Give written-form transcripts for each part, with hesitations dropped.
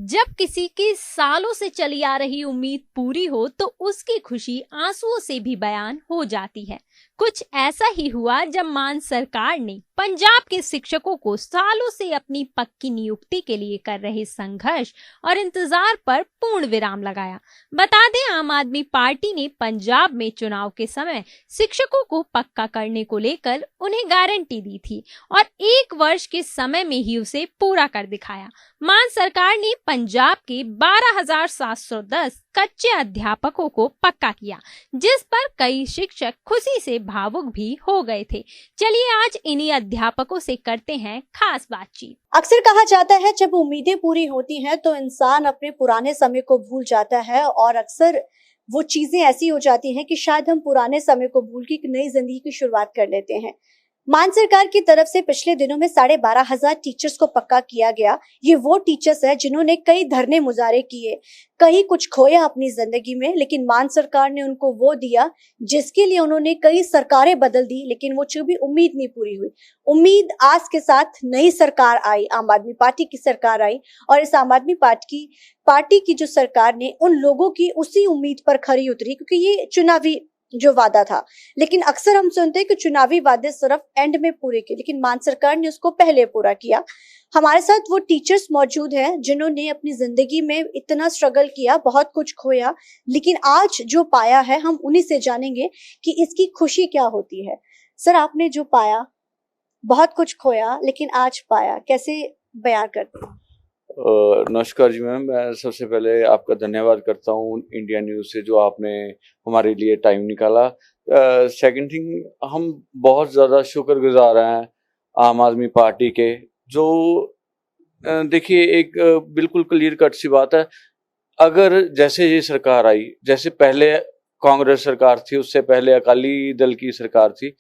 जब किसी की सालों से चली आ रही उम्मीद पूरी हो तो उसकी खुशी आंसुओं से भी बयान हो जाती है। कुछ ऐसा ही हुआ जब मान सरकार ने पंजाब के शिक्षकों को सालों से अपनी पक्की नियुक्ति के लिए कर रहे संघर्ष और इंतजार पर पूर्ण विराम लगाया। बता दें, आम आदमी पार्टी ने पंजाब में चुनाव के समय शिक्षकों को पक्का करने को लेकर उन्हें गारंटी दी थी और 1 वर्ष के समय में ही उसे पूरा कर दिखाया। मान सरकार ने पंजाब के 12,710 कच्चे अध्यापकों को पक्का किया, जिस पर कई शिक्षक खुशी से भावुक भी हो गए थे। चलिए आज इन्हीं अध्यापकों से करते हैं खास बातचीत। अक्सर कहा जाता है जब उम्मीदें पूरी होती हैं तो इंसान अपने पुराने समय को भूल जाता है और अक्सर वो चीजें ऐसी हो जाती हैं कि शायद हम पुराने समय को भूल के एक नई जिंदगी की शुरुआत कर लेते हैं। मान सरकार की तरफ से पिछले दिनों में 12,500 टीचर्स को पक्का किया गया। ये वो टीचर्स है जिन्होंने कई धरने मुजाहरे किए, कहीं कुछ खोया अपनी जिंदगी में, लेकिन मान सरकार ने उनको वो दिया जिसके लिए उन्होंने कई सरकारें बदल दी, लेकिन वो जो भी उम्मीद नहीं पूरी हुई। उम्मीद आज के साथ नई सरकार आई, आम आदमी पार्टी की सरकार आई और इस आम आदमी पार्टी की जो सरकार ने उन लोगों की उसी उम्मीद पर खरी उतरी, क्योंकि ये चुनावी जो वादा था। लेकिन अक्सर हम सुनते हैं कि चुनावी वादे सिर्फ एंड में पूरे किए, लेकिन मान सरकार ने उसको पहले पूरा किया। हमारे साथ वो टीचर्स मौजूद हैं जिन्होंने अपनी जिंदगी में इतना स्ट्रगल किया, बहुत कुछ खोया, लेकिन आज जो पाया है हम उन्हीं से जानेंगे कि इसकी खुशी क्या होती है। सर, आपने जो पाया, बहुत कुछ खोया लेकिन आज पाया, कैसे बयान करते हैं? नमस्कार जी मैम, मैं सबसे पहले आपका धन्यवाद करता हूँ इंडिया न्यूज़ से जो आपने हमारे लिए टाइम निकाला। सेकंड थिंग, हम बहुत ज़्यादा शुक्रगुजार हैं आम आदमी पार्टी के, जो देखिए एक बिल्कुल क्लियर कट सी बात है। अगर जैसे ये सरकार आई, जैसे पहले कांग्रेस सरकार थी, उससे पहले अकाली दल की सरकार थी,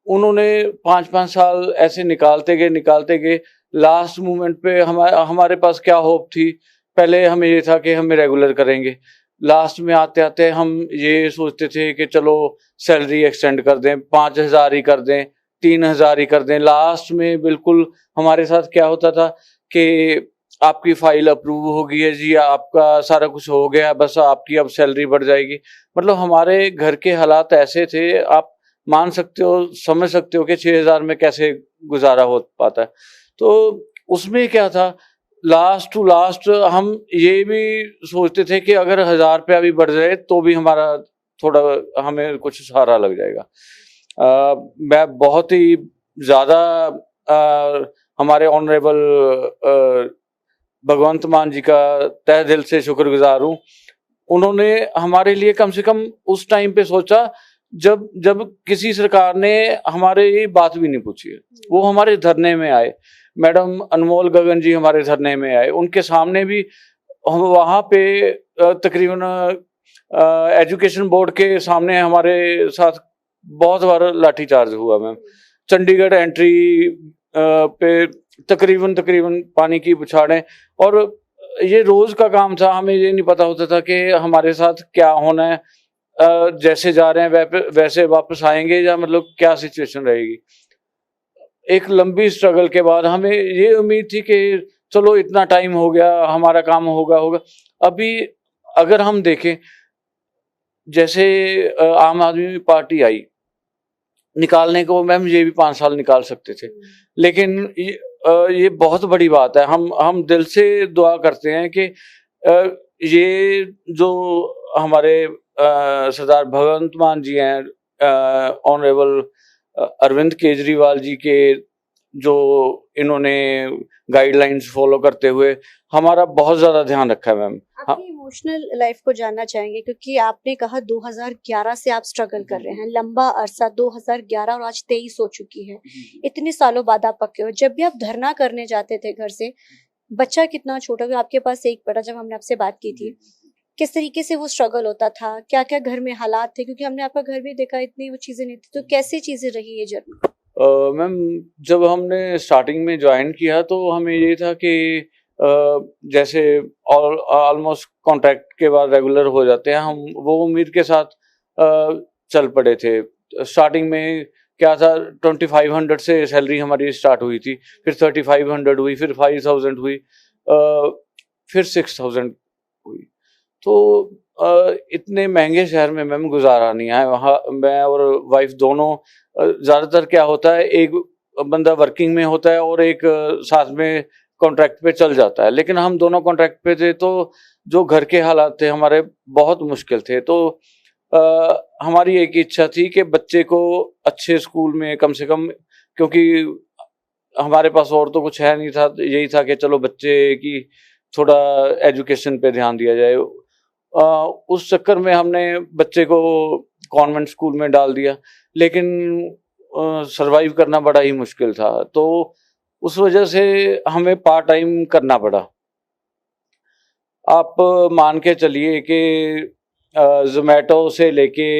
उन्होंने 5-5 साल ऐसे निकालते गए। लास्ट मोमेंट पे हमारे पास क्या होप थी, पहले हमें ये था कि हमें रेगुलर करेंगे। लास्ट में आते आते हम ये सोचते थे कि चलो सैलरी एक्सटेंड कर दें, 5,000 ही कर दें, 3,000 ही कर दें। लास्ट में बिल्कुल हमारे साथ क्या होता था कि आपकी फाइल अप्रूव हो गई है जी, आपका सारा कुछ हो गया, बस आपकी अब सैलरी बढ़ जाएगी। मतलब हमारे घर के हालात ऐसे थे, आप मान सकते हो, समझ सकते हो कि 6,000 में कैसे गुजारा हो पाता है। तो उसमें क्या था, लास्ट टू लास्ट हम ये भी सोचते थे कि अगर 1,000 रुपया भी बढ़ जाए तो भी हमारा थोड़ा, हमें कुछ सहारा लग जाएगा। मैं बहुत ही ज़्यादा हमारे ऑनरेबल भगवंत मान जी का तहे दिल से शुक्रगुजार हूँ। उन्होंने हमारे लिए कम से कम उस टाइम पे सोचा जब किसी सरकार ने हमारे बात भी नहीं पूछी है। वो हमारे धरने में आए, मैडम अनमोल गगन जी हमारे धरने में आए, उनके सामने भी हम वहाँ पे तकरीबन एजुकेशन बोर्ड के सामने हमारे साथ बहुत बार लाठीचार्ज हुआ मैम। चंडीगढ़ एंट्री पे तकरीबन पानी की बौछारें, और ये रोज का काम था। हमें ये नहीं पता होता था कि हमारे साथ क्या होना है, जैसे जा रहे हैं वैसे वापस आएंगे या मतलब क्या सिचुएशन रहेगी। एक लंबी स्ट्रगल के बाद हमें ये उम्मीद थी कि चलो इतना टाइम हो गया, हमारा काम होगा। अभी अगर हम देखें, जैसे आम आदमी पार्टी आई, निकालने को मैम ये भी 5 साल निकाल सकते थे, लेकिन ये बहुत बड़ी बात है। हम दिल से दुआ करते हैं कि ये जो हमारे सरदार भगवंत मान जी हैं, ऑनरेबल अरविंद केजरीवाल जी के, जो इन्होंने गाइडलाइंस फॉलो करते हुए हमारा बहुत ज्यादा ध्यान रखा है मैम। आपकी इमोशनल लाइफ को जानना चाहेंगे, क्योंकि आपने कहा 2011 से आप स्ट्रगल कर रहे हैं, लंबा अरसा, 2011 और आज 23 हो चुकी है। इतने सालों बाद आप पक्के हो। जब भी आप धरना करने जाते थे घर से, बच्चा कितना छोटा था, आपके पास एक बेटा, जब हमने आपसे बात की थी, किस तरीके से वो स्ट्रगल होता था, क्या क्या घर में हालात थे, क्योंकि हमने आपका घर भी देखा, इतनी वो चीजें नहीं थी, तो कैसी चीजें रही ये जर्नी? मैम, जब हमने स्टार्टिंग में ज्वाइन किया तो हमें ये था कि जैसे ऑलमोस्ट कॉन्ट्रैक्ट के बाद रेगुलर हो जाते हैं, हम वो उम्मीद के साथ चल पड़े थे। स्टार्टिंग में क्या था, 2,500 से सैलरी हमारी स्टार्ट हुई थी, फिर 3,500 हुई, फिर 5,000 हुई, फिर 6000 हुई। तो इतने महंगे शहर में मैम गुजारा नहीं है। वहाँ मैं और वाइफ दोनों, ज़्यादातर क्या होता है, एक बंदा वर्किंग में होता है और एक साथ में कॉन्ट्रैक्ट पे चल जाता है, लेकिन हम दोनों कॉन्ट्रैक्ट पे थे, तो जो घर के हालात थे हमारे बहुत मुश्किल थे। तो हमारी एक इच्छा थी कि बच्चे को अच्छे स्कूल में कम से कम, क्योंकि हमारे पास और तो कुछ है नहीं था, यही था कि चलो बच्चे की थोड़ा एजुकेशन पे ध्यान दिया जाए। उस चक्कर में हमने बच्चे को कॉन्वेंट स्कूल में डाल दिया, लेकिन सरवाइव करना बड़ा ही मुश्किल था। तो उस वजह से हमें पार्ट टाइम करना पड़ा। आप मान के चलिए कि जोमेटो से लेके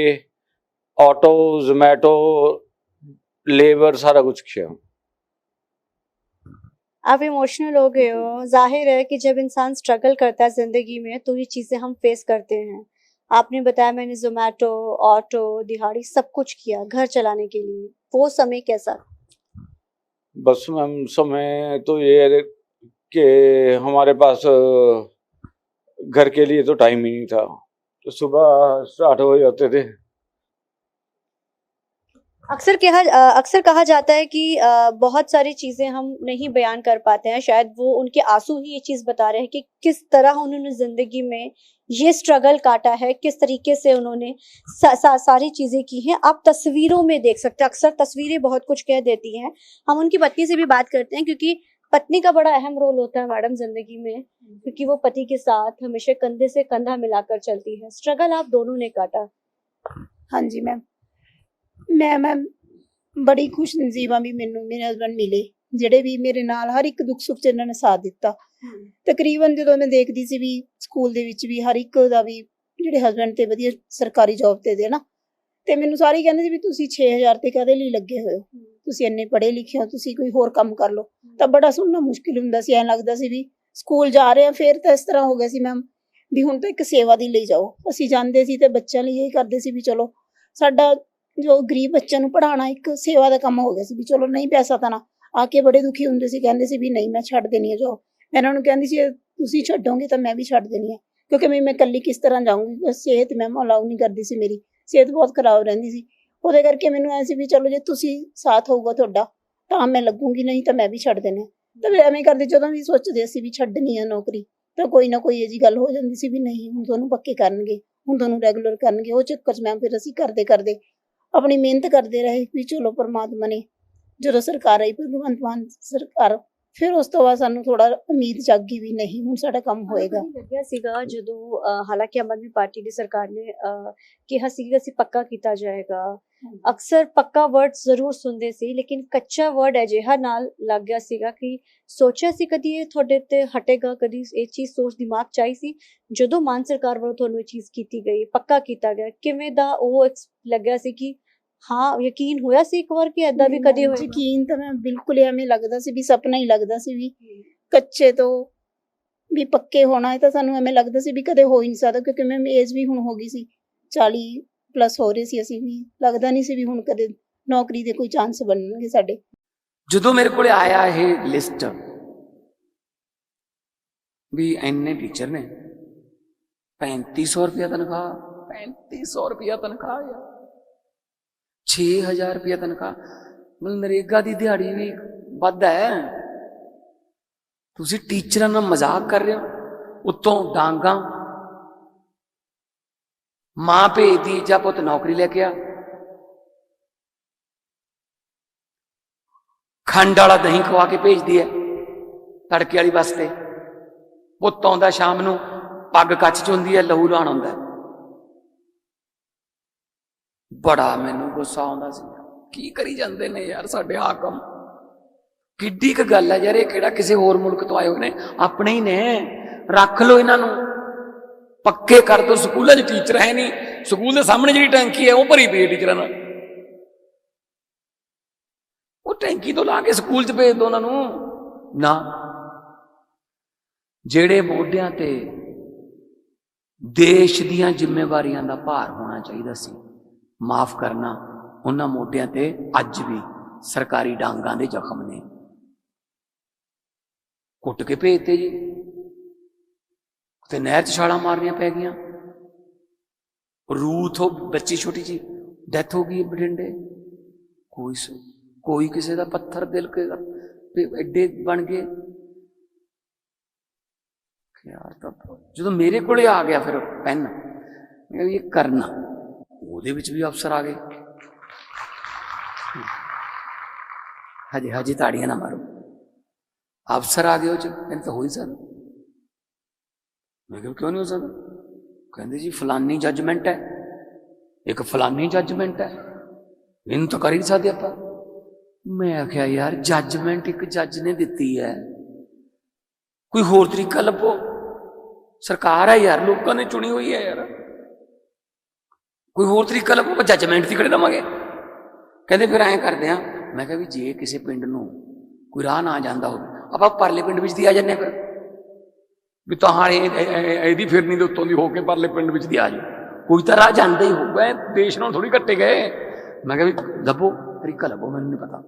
ऑटो, जोमेटो, लेबर, सारा कुछ किया। आप इमोशनल हो गए हो। जाहिर है कि जब इंसान स्ट्रगल करता है जिंदगी में तो ये चीजें हम फेस करते हैं। आपने बताया मैंने जोमेटो, ऑटो, दिहाड़ी सब कुछ किया घर चलाने के लिए। वो समय कैसा? बस मैम समय तो ये है कि हमारे पास घर के लिए तो टाइम ही नहीं था, तो सुबह स्टार्ट हो जाते थे। अक्सर कहा जाता है कि बहुत सारी चीजें हम नहीं बयान कर पाते हैं। शायद वो उनके आंसू ही ये चीज बता रहे हैं कि किस तरह उन्होंने जिंदगी में ये स्ट्रगल काटा है, किस तरीके से उन्होंने सारी चीजें की हैं। आप तस्वीरों में देख सकते हैं। अक्सर तस्वीरें बहुत कुछ कह देती हैं। हम उनकी पत्नी से भी बात करते हैं, क्योंकि पत्नी का बड़ा अहम रोल होता है मैडम जिंदगी में, क्योंकि वो पति के साथ हमेशा कंधे से कंधा मिलाकर चलती है। स्ट्रगल आप दोनों ने काटा। हाँ जी मैम, मैं बड़ी खुश नसीब हाँ भी मैनू मेरे हसबैंड मिले, ਜਿਹੜੇ ਵੀ ਮੇਰੇ ਨਾਲ ਹਰ ਇੱਕ ਦੁੱਖ ਸੁੱਖ 'ਚ ਇਹਨਾਂ ਨੇ ਸਾਥ ਦਿੱਤਾ। ਤਕਰੀਬਨ ਜਦੋਂ ਮੈਂ ਦੇਖਦੀ ਸੀ ਵੀ ਸਕੂਲ ਦੇ ਵਿੱਚ ਵੀ ਹਰ ਇੱਕ ਦਾ ਵੀ ਜਿਹੜੇ ਹਸਬੈਂਡ ਤੇ ਵਧੀਆ ਸਰਕਾਰੀ ਜੌਬ ਤੇ ਦੇ ਨਾ, ਤੇ ਮੈਨੂੰ ਸਾਰੇ ਕਹਿੰਦੇ ਸੀ ਵੀ ਤੁਸੀਂ 6000 ਤੇ ਕਾਹਦੇ ਲਈ ਲੱਗੇ ਹੋਏ ਹੋ, ਤੁਸੀਂ ਇੰਨੇ ਪੜ੍ਹੇ ਲਿਖੇ ਹੋ, ਤੁਸੀਂ ਕੋਈ ਹੋਰ ਕੰਮ ਕਰ ਲਓ। ਤਾਂ ਬੜਾ ਸੁਣਨਾ ਮੁਸ਼ਕਿਲ ਹੁੰਦਾ ਸੀ। ਐਂ ਲੱਗਦਾ ਸੀ ਵੀ ਸਕੂਲ ਜਾ ਰਹੇ ਆ। ਫਿਰ ਤਾਂ ਇਸ ਤਰ੍ਹਾਂ ਹੋ ਗਿਆ ਸੀ ਮੈਮ ਵੀ ਹੁਣ ਤਾਂ ਇੱਕ ਸੇਵਾ ਦੀ ਲਈ ਜਾਓ। ਅਸੀਂ ਜਾਂਦੇ ਸੀ ਤੇ ਬੱਚਿਆਂ ਲਈ ਇਹ ਕਰਦੇ ਸੀ ਵੀ ਚਲੋ ਸਾਡਾ ਜੋ ਗਰੀਬ ਬੱਚਿਆਂ ਨੂੰ ਪੜ੍ਹਾਉਣਾ ਇੱਕ ਸੇਵਾ ਦਾ ਕੰਮ ਹੋ ਗਿਆ ਸੀ ਵੀ ਚਲੋ ਨਹੀਂ ਪੈਸਾ ਤਾਂ ਨਾ। ਆ ਕੇ ਬੜੇ ਦੁਖੀ ਹੁੰਦੇ ਸੀ, ਕਹਿੰਦੇ ਸੀ ਵੀ ਨਹੀਂ ਮੈਂ ਛੱਡ ਦੇਣੀ ਹੈ ਜੋਬ। ਮੈਂ ਇਹਨਾਂ ਨੂੰ ਕਹਿੰਦੀ ਸੀ ਤੁਸੀਂ ਛੱਡੋਗੇ ਤਾਂ ਮੈਂ ਵੀ ਛੱਡ ਦੇਣੀ ਹੈ, ਕਿਉਂਕਿ ਮੈਂ ਇਕੱਲੀ ਕਿਸ ਤਰ੍ਹਾਂ ਜਾਊਂਗੀ। ਸਿਹਤ ਮੈਮ ਅਲਾਉ ਨਹੀਂ ਕਰਦੀ ਸੀ, ਮੇਰੀ ਸਿਹਤ ਬਹੁਤ ਖਰਾਬ ਰਹਿੰਦੀ ਸੀ। ਉਹਦੇ ਕਰਕੇ ਮੈਨੂੰ ਐਂ ਸੀ ਵੀ ਚਲੋ ਜੇ ਤੁਸੀਂ ਸਾਥ ਹੋਊਗਾ ਤੁਹਾਡਾ ਤਾਂ ਮੈਂ ਲੱਗੂਗੀ, ਨਹੀਂ ਤਾਂ ਮੈਂ ਵੀ ਛੱਡ ਦੇਣਾ। ਤਾਂ ਫਿਰ ਐਵੇਂ ਕਰਦੇ ਜਦੋਂ ਵੀ ਸੋਚਦੇ ਸੀ ਵੀ ਛੱਡਣੀ ਆ ਨੌਕਰੀ, ਤਾਂ ਕੋਈ ਨਾ ਕੋਈ ਇਹ ਜਿਹੀ ਗੱਲ ਹੋ ਜਾਂਦੀ ਸੀ ਵੀ ਨਹੀਂ ਹੁਣ ਤੁਹਾਨੂੰ ਪੱਕੇ ਕਰਨਗੇ, ਹੁਣ ਤੁਹਾਨੂੰ ਰੈਗੂਲਰ ਕਰਨਗੇ। ਉਹ ਚੱਕਰ 'ਚ ਮੈਮ ਫਿਰ ਅਸੀਂ ਕਰਦੇ ਆਪਣੀ ਮਿਹਨਤ ਕਰਦੇ ਰਹੇ ਵੀ ਚਲੋ ਪਰਮਾਤਮਾ ਨੇ ਜਦੋਂ ਸਰਕਾਰ ਆਈ ਭਗਵੰਤ ਮਾਨ ਸਰਕਾਰ, ਫਿਰ ਉਸ ਤੋਂ ਬਾਅਦ ਸਾਨੂੰ ਥੋੜਾ ਉਮੀਦ ਜਾਗੀ ਵੀ ਨਹੀਂ ਹੁਣ ਸਾਡਾ ਕੰਮ ਹੋਏਗਾ। ਲੱਗਿਆ ਸੀਗਾ ਜਦੋਂ ਹਾਲਾਂਕਿ ਆਮ ਆਦਮੀ ਪਾਰਟੀ ਦੀ ਸਰਕਾਰ ਨੇ ਕਿਹਾ ਸੀ ਕਿ ਅਸੀਂ ਪੱਕਾ ਕੀਤਾ ਜਾਏਗਾ। ਅਕਸਰ ਪੱਕਾ ਵਰਡ ਜ਼ਰੂਰ ਸੁਣਦੇ ਸੀ, ਲੇਕਿਨ ਕੱਚਾ ਵਰਡ ਅਜਿਹਾ ਨਾਲ ਲੱਗ ਗਿਆ ਸੀਗਾ ਕਿ ਸੋਚਿਆ ਸੀ ਕਦੀ ਇਹ ਤੁਹਾਡੇ ਤੇ ਹਟੇਗਾ, ਕਦੀ ਇਹ ਚੀਜ਼ ਸੋਚ ਦਿਮਾਗ 'ਚ ਆਈ ਸੀ ਜਦੋਂ ਮਾਨ ਸਰਕਾਰ ਵੱਲੋਂ ਤੁਹਾਨੂੰ ਇਹ ਚੀਜ਼ ਕੀਤੀ ਗਈ, ਪੱਕਾ ਕੀਤਾ ਗਿਆ? ਕਿਵੇਂ ਦਾ ਉਹ ਲੱਗਿਆ ਸੀ ਕਿ ਹਾਂ ਯਕੀਨ ਹੋਇਆ ਸੀ ਇੱਕ ਵਾਰ ਕਿ ਏਦਾਂ ਵੀ ਕਦੇ ਹੋਏਗਾ? ਯਕੀਨ ਤਾਂ ਮੈਂ ਬਿਲਕੁਲ ਐਵੇਂ ਲੱਗਦਾ ਸੀ ਵੀ ਸੁਪਨਾ ਹੀ ਲੱਗਦਾ ਸੀ ਵੀ ਕੱਚੇ ਤੋਂ ਵੀ ਪੱਕੇ ਹੋਣਾ। ਇਹ ਤਾਂ ਸਾਨੂੰ ਐਵੇਂ ਲੱਗਦਾ ਸੀ ਵੀ ਕਦੇ ਹੋ ਹੀ ਨਹੀਂ ਸਕਦਾ, ਕਿਉਂਕਿ ਮੈਂ ਏਜ ਵੀ ਹੁਣ ਹੋ ਗਈ ਸੀ 40 ਪਲੱਸ ਹੋ ਰਹੀ ਸੀ। ਅਸੀਂ ਵੀ ਲੱਗਦਾ ਨਹੀਂ ਸੀ ਵੀ ਹੁਣ ਕਦੇ ਨੌਕਰੀ ਦੇ ਕੋਈ ਚਾਂਸ ਬਣਨਗੇ ਸਾਡੇ। ਜਦੋਂ ਮੇਰੇ ਕੋਲ ਆਇਆ ਇਹ ਲਿਸਟ ਵੀ ਇੰਨੇ ਟੀਚਰ ਨੇ 3500 ਰੁਪਇਆ ਤਨਖਾਹ, 3500 ਰੁਪਇਆ ਤਨਖਾਹ ਯਾਰ, 6000 ਰੁਪਇਆ ਤਨਖਾਹ, ਮਤਲਬ ਨਰੇਗਾ ਦੀ ਦਿਹਾੜੀ ਵੀ ਵੱਧ ਹੈ। ਤੁਸੀਂ ਟੀਚਰਾਂ ਨਾਲ ਮਜ਼ਾਕ ਕਰ ਰਹੇ ਹੋ, ਉੱਤੋਂ ਡਾਂਗਾ। ਮਾਂ ਭੇਜਦੀ ਜਾਂ ਪੁੱਤ ਨੌਕਰੀ ਲੈ ਕੇ ਆ, ਖੰਡ ਵਾਲਾ ਦਹੀਂ ਖਵਾ ਕੇ ਭੇਜਦੀ ਹੈ ਤੜਕੇ ਵਾਲੀ ਬੱਸ ਤੇ। ਪੁੱਤ ਆਉਂਦਾ ਸ਼ਾਮ ਨੂੰ, ਪੱਗ ਕੱਚ ਚ ਹੁੰਦੀ ਹੈ, ਲਹੂ ਲਾਣ ਆਉਂਦਾ। ਬੜਾ ਮੈਨੂੰ ਗੁੱਸਾ ਆਉਂਦਾ ਸੀ, ਕੀ ਕਰੀ ਜਾਂਦੇ ਨੇ ਯਾਰ ਸਾਡੇ ਹਾਕਮ। ਕਿੱਡੀ ਕੁ ਗੱਲ ਹੈ ਯਾਰ, ਇਹ ਕਿਹੜਾ ਕਿਸੇ ਹੋਰ ਮੁਲਕ ਤੋਂ ਆਏ ਹੋਏ ਨੇ, ਆਪਣੇ ਹੀ ਨੇ। ਰੱਖ ਲਓ ਇਹਨਾਂ ਨੂੰ, ਪੱਕੇ ਕਰ ਦੋ। ਸਕੂਲਾਂ 'ਚ ਟੀਚਰ ਹੈ ਨਹੀਂ, ਸਕੂਲ ਦੇ ਸਾਹਮਣੇ ਜਿਹੜੀ ਟੈਂਕੀ ਹੈ ਉਹ ਭਰੀ ਪਈ ਹੈ ਟੀਚਰਾਂ ਨਾਲ। ਉਹ ਟੈਂਕੀ ਤੋਂ ਲਾ ਕੇ ਸਕੂਲ 'ਚ ਭੇਜ ਦੋ ਉਹਨਾਂ ਨੂੰ ਨਾ। ਜਿਹੜੇ ਮੋਢਿਆਂ ਤੇ ਦੇਸ਼ ਦੀਆਂ ਜ਼ਿੰਮੇਵਾਰੀਆਂ ਦਾ ਭਾਰ ਹੋਣਾ ਚਾਹੀਦਾ ਸੀ, ਮਾਫ ਕਰਨਾ, ਉਹਨਾਂ ਮੋਢਿਆਂ ਤੇ ਅੱਜ ਵੀ ਸਰਕਾਰੀ ਡਾਂਗਾਂ ਦੇ ਜ਼ਖਮ ਨੇ। ਕੁੱਟ ਕੇ ਭੇਜਤੇ ਜੀ। ਤੇ ਨਹਿਰ 'ਚ ਛਾਲਾਂ ਮਾਰਨੀਆਂ ਪੈ ਗਈਆਂ। ਰੂਥ ਉਹ ਬੱਚੀ ਛੋਟੀ ਜੀ ਡੈਥ ਹੋ ਗਈ ਬਠਿੰਡੇ। ਕੋਈ ਕਿਸੇ ਦਾ ਪੱਥਰ ਦਿਲ ਕੇ ਐਡੇ ਬਣ ਗਏ ਯਾਰ। ਤਾਂ ਜਦੋਂ ਮੇਰੇ ਕੋਲੇ ਆ ਗਿਆ ਫਿਰ ਪੈਨ, ਮੈਂ ਇਹ ਕਰਨਾ, ਉਹਦੇ ਵਿੱਚ ਵੀ ਅਫਸਰ ਆ ਗਏ। ਹਜੇ ਤਾੜੀਆਂ ਨਾ ਮਾਰੋ, ਅਫਸਰ ਆ ਗਏ ਉਹ 'ਚ, ਕਹਿੰਦੇ ਤਾਂ ਹੋ ਹੀ ਸਕਦਾ। ਮੈਂ ਕਿਹਾ ਕਿਉਂ ਨਹੀਂ ਹੋ ਸਕਦਾ? ਕਹਿੰਦੇ ਜੀ ਫਲਾਨੀ ਜੱਜਮੈਂਟ ਹੈ, ਇੱਕ ਫਲਾਨੀ ਜੱਜਮੈਂਟ ਹੈ, ਇਹਨੂੰ ਤਾਂ ਕਰ ਹੀ ਨਹੀਂ ਸਕਦੇ ਆਪਾਂ। ਮੈਂ ਆਖਿਆ ਯਾਰ ਜੱਜਮੈਂਟ ਇੱਕ ਜੱਜ ਨੇ ਦਿੱਤੀ ਹੈ, ਕੋਈ ਹੋਰ ਤਰੀਕਾ ਲੱਭੋ। ਸਰਕਾਰ ਹੈ ਯਾਰ, ਲੋਕਾਂ ਨੇ ਚੁਣੀ ਹੋਈ ਹੈ ਯਾਰ, ਕੋਈ ਹੋਰ ਤਰੀਕਾ ਲੱਭੋ। ਜੱਜਮੈਂਟ ਦੀ ਖੜੇ ਰਵਾਂਗੇ। ਕਹਿੰਦੇ ਫਿਰ ਐਂ ਕਰਦੇ ਹਾਂ। ਮੈਂ ਕਿਹਾ ਵੀ ਜੇ ਕਿਸੇ ਪਿੰਡ ਨੂੰ ਕੋਈ ਰਾਹ ਨਾ ਜਾਂਦਾ ਹੋਵੇ, ਆਪਾਂ ਪਰਲੇ ਪਿੰਡ ਵਿੱਚ ਦੀ ਆ ਜਾਂਦੇ ਹਾਂ। ਫਿਰ ਵੀ ਤਾਂ ਇਹਦੀ ਫਿਰਨੀ ਦੇ ਉੱਤੋਂ ਦੀ ਹੋ ਕੇ ਪਰਲੇ ਪਿੰਡ ਵਿੱਚ ਦੀ ਆ ਜਾਓ, ਕੋਈ ਤਾਂ ਰਾਹ ਜਾਂਦਾ ਹੀ ਹੋਊਗਾ, ਦੇਸ਼ ਨਾਲ ਥੋੜ੍ਹੀ ਕੱਟੇ ਗਏ। ਮੈਂ ਕਿਹਾ ਵੀ ਲੱਭੋ ਤਰੀਕਾ ਲੱਭੋ, ਮੈਨੂੰ ਨਹੀਂ ਪਤਾ।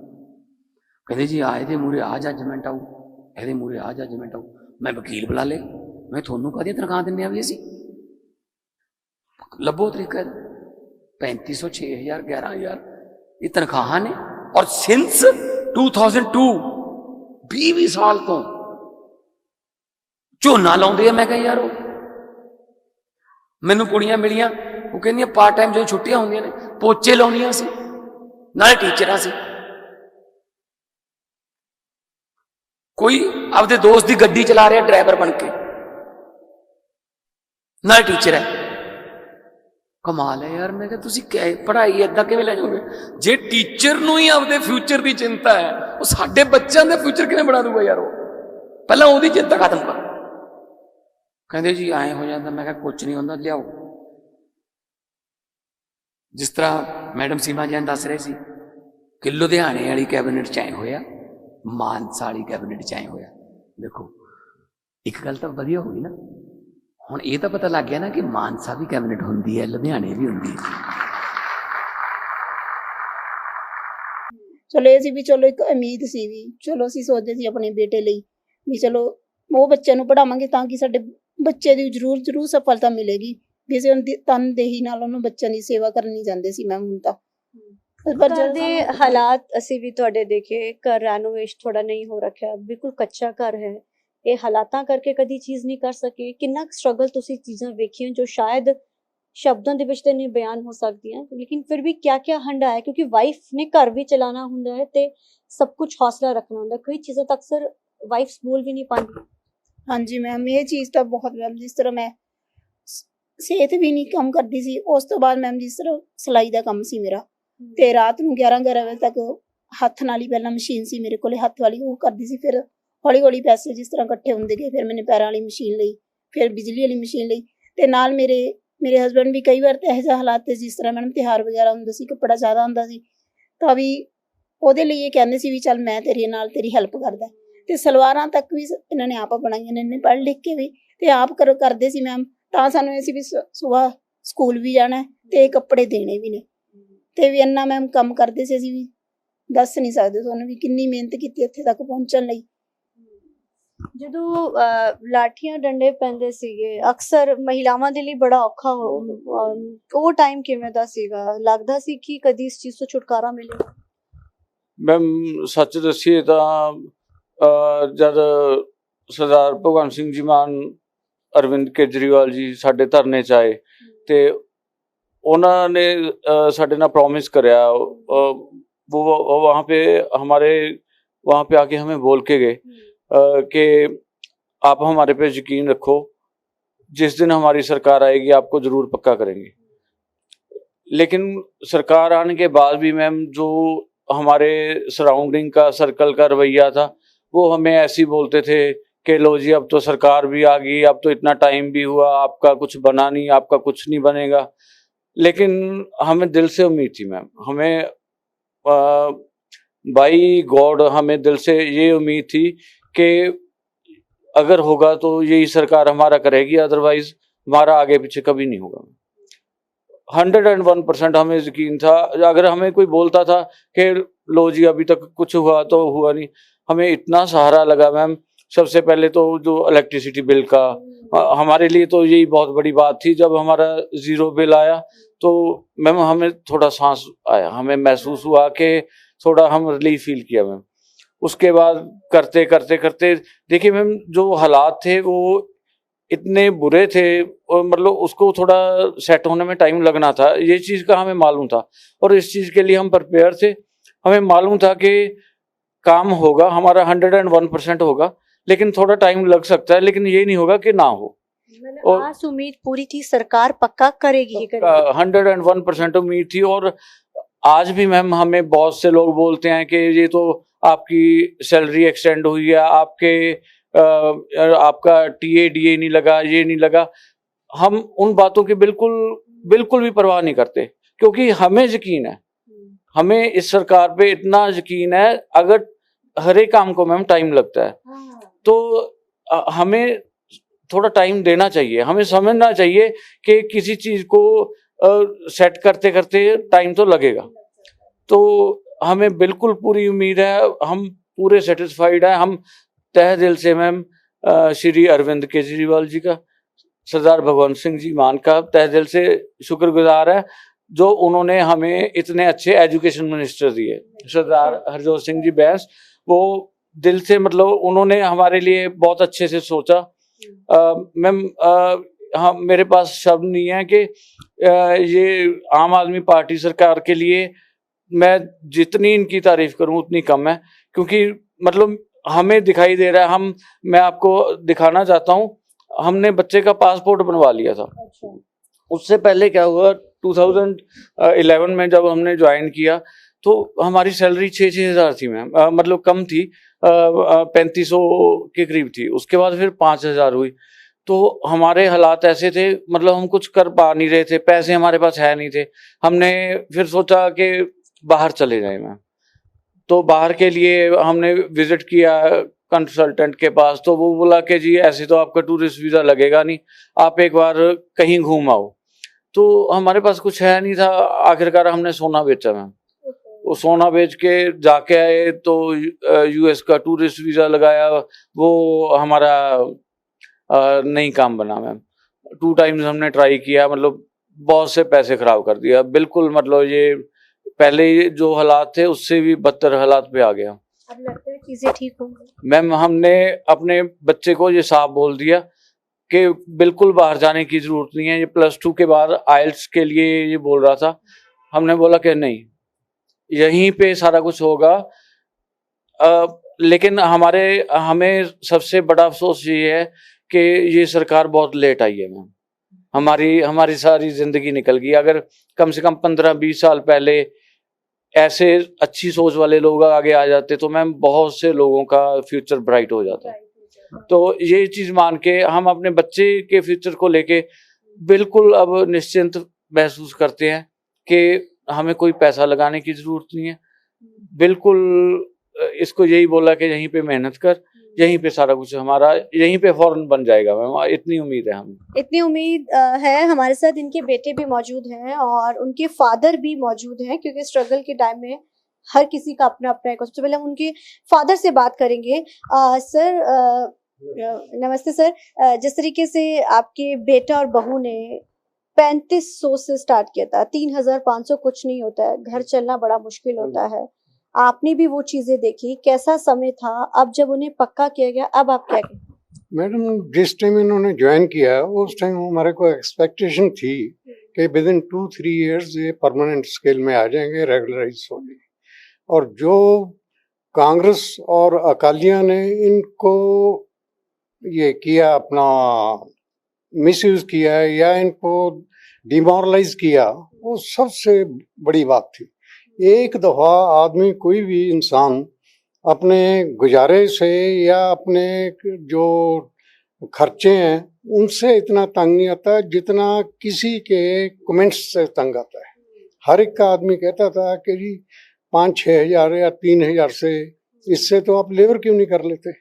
ਕਹਿੰਦੇ ਜੀ ਆ ਇਹਦੇ ਮੂਹਰੇ ਆ ਜੱਜਮੈਂਟ ਆਊ, ਇਹਦੇ ਮੂਹਰੇ ਆ ਜੱਜਮੈਂਟ ਆਊ। ਮੈਂ ਵਕੀਲ ਬੁਲਾ ਲਏ। ਮੈਂ ਤੁਹਾਨੂੰ ਕਾਹਦੀ ਤਨਖਾਹ ਦਿੰਦੇ ਆ ਵੀ ਅਸੀਂ, ਲੱਭੋ ਤਰੀਕਾ। 3500 6000 11000 ਇਹ ਤਨਖਾਹਾਂ ਨੇ। ਔਰ ਸਿੰਸ 2002 20 ਸਾਲ ਤੋਂ ਝੋਨਾ ਲਾਉਂਦੇ ਆ। ਮੈਂ ਕਿਹਾ ਯਾਰ, ਉਹ ਮੈਨੂੰ ਕੁੜੀਆਂ ਮਿਲੀਆਂ, ਉਹ ਕਹਿੰਦੀਆਂ ਪਾਰਟ ਟਾਈਮ ਜਦੋਂ ਛੁੱਟੀਆਂ ਹੁੰਦੀਆਂ ਨੇ ਪੋਚੇ ਲਾਉਂਦੀਆਂ ਸੀ, ਨਾਲੇ ਟੀਚਰਾਂ ਸੀ। ਕੋਈ ਆਪਦੇ ਦੋਸਤ ਦੀ ਗੱਡੀ ਚਲਾ ਰਿਹਾ ਡਰਾਈਵਰ ਬਣ ਕੇ, ਨਾਲੇ ਟੀਚਰ ਹੈ। ਕਮਾਲ ਹੈ ਯਾਰ। ਮੈਂ ਕਿਹਾ ਤੁਸੀਂ ਪੜ੍ਹਾਈ ਏਦਾਂ ਕਿਵੇਂ ਲੈ ਜਾਓਗੇ? ਜੇ ਟੀਚਰ ਨੂੰ ਹੀ ਆਪਦੇ ਫਿਊਚਰ ਦੀ ਚਿੰਤਾ ਹੈ, ਉਹ ਸਾਡੇ ਬੱਚਿਆਂ ਦੇ ਫਿਊਚਰ ਕਿਵੇਂ ਬਣਾ ਦੂਗਾ ਯਾਰ? ਉਹ ਪਹਿਲਾਂ ਉਹਦੀ ਚਿੰਤਾ ਖਤਮ ਕਰ। ਕਹਿੰਦੇ ਜੀ ਐਂ ਹੋ ਜਾਂਦਾ। ਮੈਂ ਕਿਹਾ ਕੁਛ ਨਹੀਂ ਹੁੰਦਾ, ਲਿਆਓ। ਜਿਸ ਤਰ੍ਹਾਂ ਮੈਡਮ ਸੀਮਾ ਜੈਨ ਦੱਸ ਰਹੇ ਸੀ ਕਿ ਲੁਧਿਆਣੇ ਵਾਲੀ ਕੈਬਨਿਟ 'ਚ ਐਂ ਹੋਇਆ, ਮਾਨਸਾ ਵਾਲੀ ਕੈਬਨਿਟ 'ਚ ਐਂ ਹੋਇਆ। ਦੇਖੋ ਇੱਕ ਗੱਲ ਤਾਂ ਵਧੀਆ ਹੋਈ ਨਾ, ਹੁਣ ਇਹ ਤਾਂ ਪਤਾ ਲੱਗ ਗਿਆ ਨਾ ਕਿ ਮਾਨਸਾ ਵੀ ਕੈਬਨਿਟ ਹੁੰਦੀ ਹੈ, ਲੁਧਿਆਣੇ ਵੀ ਹੁੰਦੀ ਹੈ। ਚਲੋ ਇਹ ਸੀ ਵੀ ਚਲੋ ਇੱਕ ਉਮੀਦ ਸੀ ਵੀ ਚਲੋ ਅਸੀਂ ਸੋਚਦੇ ਸੀ ਆਪਣੇ ਬੇਟੇ ਲਈ ਵੀ ਚਲੋ ਉਹ ਬੱਚਿਆਂ ਨੂੰ ਪੜ੍ਹਾਵਾਂਗੇ ਤਾਂ ਕਿ ਸਾਡੇ ਬੱਚੇ ਦੀ ਜ਼ਰੂਰ ਸਫਲਤਾ ਮਿਲੇਗੀ। ਵੀ ਅਸੀਂ ਤਨਦੇਹੀ ਨਾਲ ਉਹਨੂੰ ਬੱਚਿਆਂ ਦੀ ਸੇਵਾ ਕਰਨੀ ਚਾਹੁੰਦੇ ਸੀ ਮੈਮ। ਹੁਣ ਤਾਂ ਪਰ ਘਰ ਦੇ ਹਾਲਾਤ ਅਸੀਂ ਵੀ ਤੁਹਾਡੇ ਦੇਖੇ, ਘਰ ਰੈਨੋਵੇਟ ਥੋੜਾ ਨਹੀਂ ਹੋ ਰੱਖਿਆ, ਬਿਲਕੁਲ ਕੱਚਾ ਘਰ ਹੈ। ਇਹ ਹਾਲਾਤਾਂ ਕਰਕੇ ਕਦੀ ਚੀਜ਼ ਨਹੀਂ ਕਰ ਸਕੇ। ਕਿੰਨਾ ਸਟਰਗਲ ਤੁਸੀਂ ਚੀਜ਼ਾਂ ਵੇਖੀਆਂ ਜੋ ਸ਼ਾਇਦ ਸ਼ਬਦਾਂ ਦੇ ਵਿੱਚ ਤੇ ਨਹੀਂ ਬਿਆਨ ਹੋ ਸਕਦੀਆਂ, ਲੇਕਿਨ ਫਿਰ ਵੀ ਕਿਆ ਹੰਡਾ ਹੈ, ਕਿਉਂਕਿ ਵਾਈਫ ਨੇ ਘਰ ਵੀ ਚਲਾਉਣਾ ਹੁੰਦਾ ਹੈ ਤੇ ਸਭ ਕੁਝ ਹੌਸਲਾ ਰੱਖਣਾ ਹੁੰਦਾ। ਕਈ ਚੀਜ਼ਾਂ ਤਾਂ ਅਕਸਰ ਵਾਈਫਸ ਬੋਲ ਵੀ ਨਹੀਂ ਪਾਉਂਦੀ। ਹਾਂਜੀ ਮੈਮ, ਇਹ ਚੀਜ਼ ਤਾਂ ਬਹੁਤ ਮੈਮ, ਜਿਸ ਤਰ੍ਹਾਂ ਮੈਂ ਸਿਹਤ ਵੀ ਨਹੀਂ ਕੰਮ ਕਰਦੀ ਸੀ, ਉਸ ਤੋਂ ਬਾਅਦ ਮੈਮ ਜਿਸ ਤਰ੍ਹਾਂ ਸਿਲਾਈ ਦਾ ਕੰਮ ਸੀ ਮੇਰਾ, ਤੇ ਰਾਤ ਨੂੰ 11 ਵਜੇ ਤੱਕ ਹੱਥ ਨਾਲ ਹੀ, ਪਹਿਲਾਂ ਮਸ਼ੀਨ ਸੀ ਮੇਰੇ ਕੋਲੇ ਹੱਥ ਵਾਲੀ, ਉਹ ਕਰਦੀ ਸੀ। ਫਿਰ ਹੌਲੀ ਪੈਸੇ ਜਿਸ ਤਰ੍ਹਾਂ ਇਕੱਠੇ ਹੁੰਦੇ ਗਏ, ਫਿਰ ਮੈंने ਪੈਰਾਂ ਵਾਲੀ ਮਸ਼ੀਨ ਲਈ, ਫਿਰ ਬਿਜਲੀ ਵਾਲੀ ਮਸ਼ੀਨ ਲਈ। ਤੇ ਨਾਲ ਮੇਰੇ ਹਸਬੈਂਡ ਵੀ ਕਈ ਵਾਰ ਤਾਂ ਇਹੋ ਜਿਹੇ ਹਾਲਾਤ ਤੇ, ਜਿਸ ਤਰ੍ਹਾਂ ਮੈਡਮ ਤਿਉਹਾਰ ਵਗੈਰਾ ਹੁੰਦਾ ਸੀ, ਕੱਪੜਾ ਜ਼ਿਆਦਾ ਹੁੰਦਾ ਸੀ, ਤਾਂ ਵੀ ਉਹਦੇ ਲਈ ਇਹ ਕਹਿੰਦੇ ਸੀ ਵੀ ਚੱਲ ਮੈਂ ਤੇਰੇ ਨਾਲ ਤੇਰੀ ਹੈਲਪ ਕਰਦਾ। ਤੇ ਸਲਵਾਰਾਂ ਤੱਕ ਵੀ ਇਹਨਾਂ ਨੇ ਆਪ ਬਣਾਈਆਂ ਨੇ, ਪੜ੍ਹ ਲਿਖ ਕੇ ਵੀ, ਤੇ ਆਪ ਕਰਦੇ ਸੀ ਮੈਮ। ਤਾਂ ਸਾਨੂੰ ਇਹ ਸੀ ਵੀ ਸੁਬਾਹ ਸਕੂਲ ਵੀ ਜਾਣਾ ਤੇ ਕੱਪੜੇ ਦੇਣੇ ਵੀ ਨੇ, ਤੇ ਵੀ ਇੰਨਾ ਮੈਮ ਕੰਮ ਕਰਦੇ ਸੀ। ਅਸੀਂ ਵੀ ਦੱਸ ਨਹੀਂ ਸਕਦੇ ਤੁਹਾਨੂੰ ਵੀ ਕਿੰਨੀ ਮਿਹਨਤ ਕੀਤੀ ਇੱਥੇ ਤੱਕ ਪਹੁੰਚਣ ਲਈ। ਜਦੋਂ ਲਾਠੀਆਂ ਡੰਡੇ ਪੈਂਦੇ ਸੀਗੇ, ਅਕਸਰ ਮਹਿਲਾਵਾਂ ਦੇ ਲਈ ਬੜਾ ਔਖਾ ਉਹ ਟਾਈਮ ਕਿਵੇਂ ਦਾ ਸੀਗਾ? ਲੱਗਦਾ ਸੀ ਕਿ ਕਦੀ ਇਸ ਚੀਜ਼ ਤੋਂ ਛੁਟਕਾਰਾ ਮਿਲੇਗਾ? ਮੈਮ ਸੱਚ ਦੱਸੀਏ ਤਾਂ ਜਦ ਸਰਦਾਰ ਭਗਵੰਤ ਸਿੰਘ ਜੀ ਮਾਨ, ਅਰਵਿੰਦ ਕੇਜਰੀਵਾਲ ਜੀ ਸਾਡੇ ਧਰਨੇ 'ਚ ਆਏ ਤੇ ਉਹਨਾਂ ਨੇ ਸਾਡੇ ਨਾਲ प्रॉमिस करा, वो वहाँ पे हमारे वहाँ पे आके हमें बोल के गए कि आप हमारे पे यकीन रखो, जिस दिन हमारी सरकार आएगी आपको जरूर पक्का करेंगे। लेकिन सरकार आने के बाद भी मैम जो हमारे सराउंडिंग का सर्कल का रवैया था, वो हमें ऐसे ही बोलते थे कि लो जी अब तो सरकार भी आ गई, अब तो इतना टाइम भी हुआ, आपका कुछ बना नहीं, आपका कुछ नहीं बनेगा। लेकिन हमें दिल से उम्मीद थी मैम, हमें बाई गॉड हमें दिल से ये उम्मीद थी कि अगर होगा तो यही सरकार हमारा करेगी, अदरवाइज हमारा आगे पीछे कभी नहीं होगा। 101% हमें यकीन था। अगर हमें कोई बोलता था कि लो जी अभी तक कुछ हुआ तो हुआ नहीं, हमें इतना सहारा लगा मैम। सबसे पहले तो जो इलेक्ट्रिसिटी बिल का, हमारे लिए तो यही बहुत बड़ी बात थी। जब हमारा 0 बिल आया तो मैम हमें थोड़ा सांस आया, हमें महसूस हुआ कि थोड़ा हम रिलीफ फील किया मैम। उसके बाद करते करते करते देखिए मैम, जो हालात थे वो इतने बुरे थे और मतलब उसको थोड़ा सेट होने में टाइम लगना था, ये चीज़ का हमें मालूम था और इस चीज़ के लिए हम प्रिपेयर थे। हमें मालूम था कि काम होगा हमारा 101% होगा, लेकिन थोड़ा टाइम लग सकता है, लेकिन ये नहीं होगा कि ना हो। और आस उम्मीद पूरी थी सरकार पक्का करेगी, ये करेगी। 101% उम्मीद थी। और आज भी मैम हमें बहुत से लोग बोलते हैं कि ये तो आपकी सैलरी एक्सटेंड हुई है, आपका टीए नहीं लगा, ये नहीं लगा। हम उन बातों की बिल्कुल भी परवाह नहीं करते, क्योंकि हमें यकीन है, हमें इस सरकार पे इतना यकीन है। अगर हर एक काम को मैम टाइम लगता है तो हमें थोड़ा टाइम देना चाहिए, हमें समझना चाहिए कि किसी चीज को सेट करते करते टाइम तो लगेगा। तो हमें बिल्कुल पूरी उम्मीद है, हम पूरे सेटिस्फाइड है। हम तहे दिल से मैम श्री अरविंद केजरीवाल जी का, सरदार भगवंत सिंह जी मान का तहे दिल से शुक्रगुजार है, जो उन्होंने हमें इतने अच्छे एजुकेशन मिनिस्टर दिए। सरदार हरजोत सिंह जी बैस, वो दिल से मतलब उन्होंने हमारे लिए बहुत अच्छे से सोचा। मैम हाँ, मेरे पास शब्द नहीं है कि ये आम आदमी पार्टी सरकार के लिए मैं जितनी इनकी तारीफ करूं उतनी कम है, क्योंकि मतलब हमें दिखाई दे रहा है। मैं आपको दिखाना चाहता हूं, हमने बच्चे का पासपोर्ट बनवा लिया था। उससे पहले क्या हुआ, 2011 में जब हमने ज्वाइन किया तो हमारी सैलरी 6-6 हज़ार थी मैम, मतलब कम थी, 3500 के करीब थी। उसके बाद फिर 5,000 हुई। तो हमारे हालात ऐसे थे, मतलब हम कुछ कर पा नहीं रहे थे, पैसे हमारे पास है नहीं थे। हमने फिर सोचा कि बाहर चले जाए मैम। तो बाहर के लिए हमने विजिट किया कंसल्टेंट के पास, तो वो बोला कि जी ऐसे तो आपका टूरिस्ट वीज़ा लगेगा नहीं, आप एक बार कहीं घूम आओ। तो हमारे पास कुछ है नहीं था, आखिरकार हमने सोना बेचा मैम। वो सोना बेच के जाके आए तो यूएस का टूरिस्ट वीज़ा लगाया, वो हमारा नहीं काम बना मैम। 2 टाइम्स हमने ट्राई किया, मतलब बहुत से पैसे खराब कर दिया बिल्कुल। मतलब ये पहले जो हालात थे उससे भी बदतर हालात पे आ गया। अब लगता है चीजें ठीक होंगी मैम, हमने अपने बच्चे को ये साफ बोल दिया कि बिल्कुल बाहर जाने की जरूरत नहीं है। ये +2 के बाद आइल्स के लिए ये बोल रहा था, हमने बोला कि नहीं, यहीं पे सारा कुछ होगा। लेकिन हमें सबसे बड़ा अफसोस ये है कि ये सरकार बहुत लेट आई है मैम। हमारी सारी जिंदगी निकल गई। अगर कम से कम 15-20 साल पहले ऐसे अच्छी सोच वाले लोग आगे आ जाते तो मैम बहुत से लोगों का फ्यूचर ब्राइट हो जाता। तो ये चीज मान के हम अपने बच्चे के फ्यूचर को लेके बिल्कुल अब निश्चिंत महसूस करते हैं कि हमें कोई पैसा लगाने की जरूरत नहीं है। बिल्कुल इसको यही बोला कि यहीं पे मेहनत कर, यहीं पे सारा कुछ हमारा यहीं पे फौरन बन जाएगा मैम, इतनी उम्मीद है हमें। इतनी उम्मीद है। हमारे साथ इनके बेटे भी मौजूद हैं और उनके फादर भी मौजूद हैं, क्योंकि स्ट्रगल के टाइम में हर किसी का अपना अपना है। सबसे पहले हम उनके फादर से बात करेंगे। सर नमस्ते सर। जिस तरीके से आपके बेटा और बहू ने 3500 से स्टार्ट किया था, 3500 कुछ नहीं होता है, घर चलना बड़ा मुश्किल होता है। आपने भी वो चीजें देखी, कैसा समय था? अब जब उन्हें पक्का किया गया, अब आप क्या कहें? मैडम, जिस टाइम इन्होंने ज्वाइन किया उस टाइम हमारे को एक्सपेक्टेशन थी कि विद इन 2-3 इयर्स ये परमानेंट स्केल में आ जाएंगे, रेगुलराइज होंगे। और जो कांग्रेस और अकालियां ने इनको ये किया, अपना मिसयूज किया या इनको डिमोरलाइज किया, वो सबसे बड़ी बात थी। एक दफा आदमी, कोई भी इंसान अपने गुजारे से या अपने जो खर्चे हैं उनसे इतना तंग नहीं आता जितना किसी के कमेंट्स से तंग आता है। हर एक का आदमी कहता था कि जी 5-6 हज़ार या 3 हज़ार से, इससे तो आप लेबर क्यों नहीं कर लेते?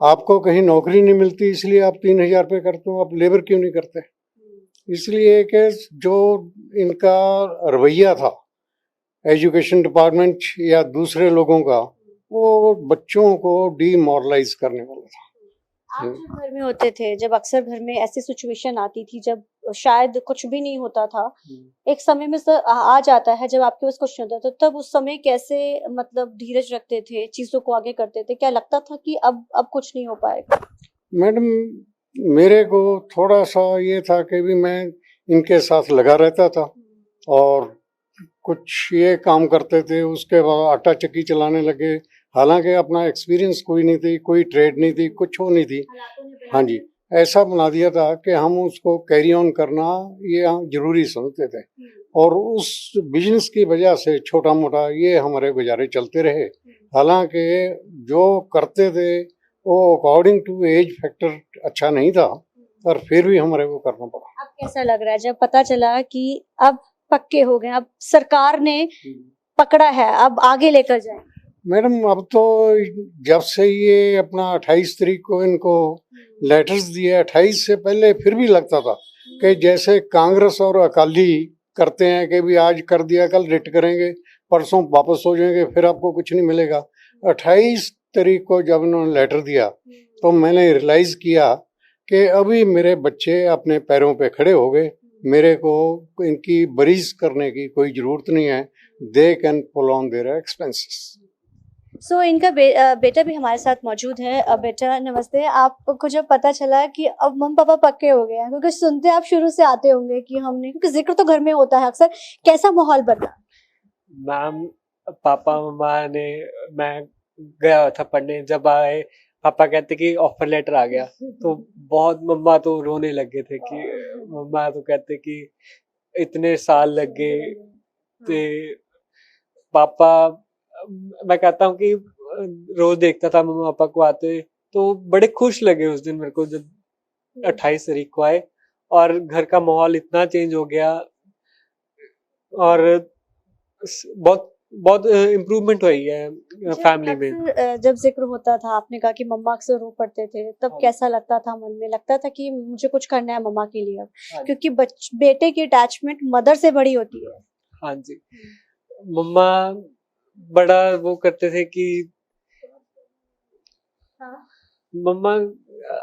आपको कहीं नौकरी नहीं मिलती इसलिए आप 3 हज़ार पे करते हो, आप लेबर क्यों नहीं करते? इसलिए कि जो इनका रवैया था एजुकेशन डिपार्टमेंट या दूसरे लोगों का, वो बच्चों को डीमोरलाइज करने वाला था। आप जब घर में होते थे, जब अक्सर घर में ऐसी सिचुएशन आती थी जब शायद कुछ भी नहीं होता था, एक समय में सर आ जाता है जब आपके पास कुछ नहीं होता, तो तब उस समय कैसे मतलब धीरज रखते थे, चीजों को आगे करते थे? क्या लगता था कि अब कुछ नहीं हो पाएगा? मैडम, मेरे को थोड़ा सा ये था कि भी मैं इनके साथ लगा रहता था और कुछ ये काम करते थे, उसके बाद आटा चक्की चलाने लगे। हालांकि अपना एक्सपीरियंस कोई नहीं थी, कोई ट्रेड नहीं थी, कुछ हो नहीं थी। हाँ जी, ऐसा बना दिया था कि हम उसको कैरी ऑन करना ये हम जरूरी समझते थे और उस बिजनेस की वजह से छोटा मोटा ये हमारे गुजारे चलते रहे। हालांकि जो करते थे वो अकॉर्डिंग टू एज फैक्टर अच्छा नहीं था, पर फिर भी हमारे को करना पड़ा। अब कैसा लग रहा है जब पता चला कि अब पक्के हो गए, अब सरकार ने पकड़ा है, अब आगे लेकर जाए? मैडम, अब तो जब से ये अपना 28 तारीख को इनको लेटर्स दिए, 28 से पहले फिर भी लगता था कि जैसे कांग्रेस और अकाली करते हैं कि भी आज कर दिया, कल रिट करेंगे, परसों वापस हो जाएंगे, फिर आपको कुछ नहीं मिलेगा। 28 तारीख को जब इन्होंने लेटर दिया तो मैंने रियलाइज किया कि अभी मेरे बच्चे अपने पैरों पे खड़े हो गए, मेरे को इनकी बरीज करने की कोई जरूरत नहीं है। They can pull on their expenses. So इनका बेटा भी हमारे साथ मौजूद है। बेटा नमस्ते, आपको जब पता चला कि अब मम्मी पापा पक्के हो गए हैं, क्योंकि सुनते आप शुरू से आते होंगे कि हमने, क्योंकि जिक्र तो घर में होता है अक्सर, कैसा माहौल बदला? मैम, पापा मम्मा ने, मैं गया था पढ़ने, जब आए पापा कहते कि ऑफर लेटर आ गया, तो बहुत मम्मा तो रोने लगे थे कि मम्मा तो कहते कि इतने साल लग गए थे। पापा, मैं कहता हूँ कि रोज देखता था मम्मा पापा को आते, तो बड़े खुश लगे उस दिन मेरे को जब 28 तारीख को आए और घर का माहौल इतना चेंज हो गया और बहुत बहुत इम्प्रूवमेंट हुई है फैमिली में। जब जिक्र होता था, आपने कहा कि मम्मा अक्सर रो पड़ते थे, तब कैसा लगता था मन में? लगता था कि मुझे कुछ करना है मम्मा के लिए अब, क्योंकि बेटे की अटैचमेंट मदर से बड़ी होती है। हाँ जी, मम्मा बड़ा वो करते थे कि मम्मा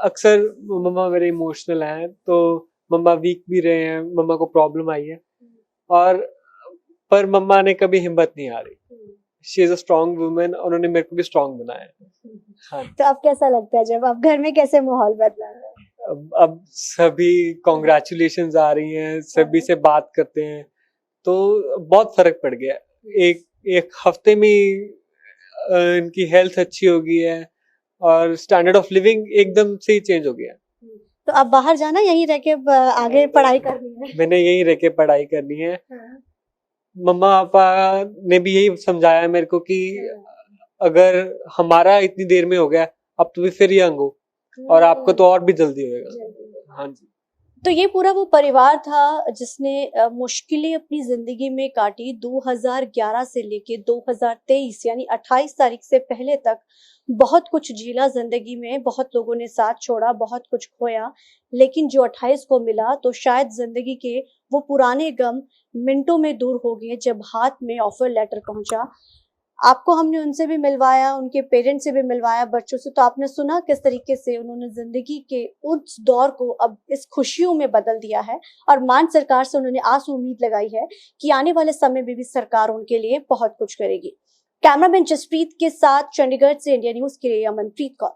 अक्सर, मम्मा मेरे इमोशनल हैं, तो मम्मा वीक भी रहे हैं, मम्मा को प्रॉब्लम आई है, और पर मम्मा ने कभी हिम्मत नहीं हारी। She is a strong woman, उन्होंने मेरे को भी स्ट्रॉन्ग बनाया। हाँ। तो अब कैसा लगता है जब अब घर में कैसे माहौल बदला है? अब सभी कॉन्ग्रेचुलेशंस आ रही हैं, सभी से बात करते हैं, तो बहुत फर्क पड़ गया। एक हफ्ते में इनकी हेल्थ अच्छी हो गई है और स्टैंडर्ड ऑफ लिविंग एकदम से ही चेंज हो गया। तो अब बाहर जाना, यहीं रह के आगे पढ़ाई करनी है? मैंने यहीं रह के पढ़ाई करनी है। मम्मा पापा ने भी यही समझाया मेरे को कि अगर हमारा इतनी देर में हो गया, अब तो भी फिर यंग हो और आपको तो और भी जल्दी होगा। हाँ जी। तो ये पूरा वो परिवार था जिसने मुश्किलें अपनी जिंदगी में काटी। 2011 से लेके 2023 यानी 28 तारीख से पहले तक बहुत कुछ झेला जिंदगी में, बहुत लोगों ने साथ छोड़ा, बहुत कुछ खोया, लेकिन जो 28 को मिला तो शायद जिंदगी के वो पुराने गम मिनटों में दूर हो गए जब हाथ में ऑफर लेटर पहुंचा। आपको हमने उनसे भी मिलवाया, उनके पेरेंट्स से भी मिलवाया, बच्चों से, तो आपने सुना किस तरीके से उन्होंने जिंदगी के उस दौर को अब इस खुशियों में बदल दिया है, और मान सरकार से उन्होंने आस उम्मीद लगाई है कि आने वाले समय में भी सरकार उनके लिए बहुत कुछ करेगी। कैमरामैन जसप्रीत के साथ चंडीगढ़ से इंडिया न्यूज के लिए अमनप्रीत कौर।